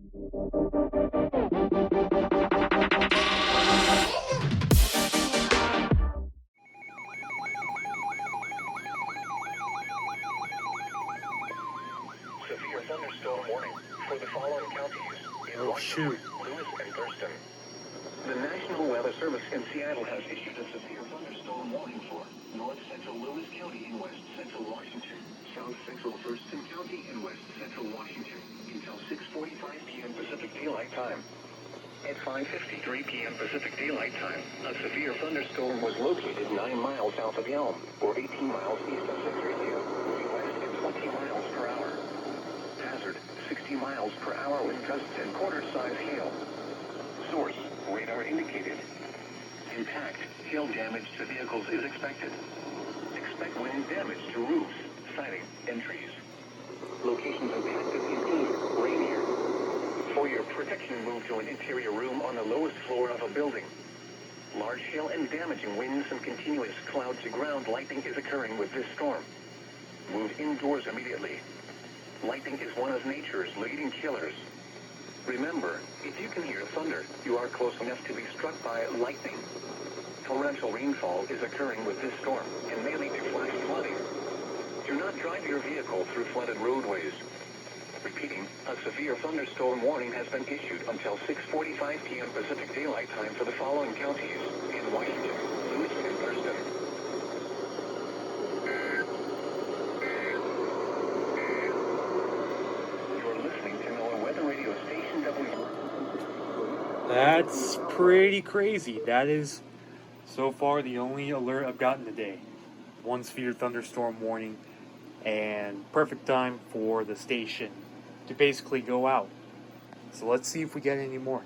Severe thunderstorm warning for the following counties in Washington, Lewis, and Thurston. The National Weather Service in Seattle has issued a severe thunderstorm warning for north central Lewis County in west central Washington, south central Thurston County in west central Washington until 6:45 p.m. Pacific Daylight Time. At 5:53 p.m. Pacific Daylight Time, a severe thunderstorm was located 9 miles south of Yelm, or 18 miles east of Centralia, moving west at 20 miles per hour. Hazard, 60 miles per hour with gusts and quarter-size hail. Source, radar indicated. Impact, hail damage to vehicles is expected. Expect wind damage to roofs, siding, and trees. Locations impacted include Rainier. For your protection, move to an interior room on the lowest floor of a building. Large hail and damaging winds and continuous cloud-to-ground lightning is occurring with this storm. Move indoors immediately. Lightning is one of nature's leading killers. Remember, if you can hear thunder, you are close enough to be struck by lightning. Torrential rainfall is occurring with this storm and may lead to flash flooding. Do not drive your vehicle through flooded roadways. Repeating, a severe thunderstorm warning has been issued until 6:45 p.m. Pacific Daylight Time for the following counties in Washington, Lewis, and Thurston. You're listening to NOAA Weather Radio Station W. That's pretty crazy. That is so far the only alert I've gotten today. One severe thunderstorm warning, and perfect time for the station to basically go out. So let's see if we get any more.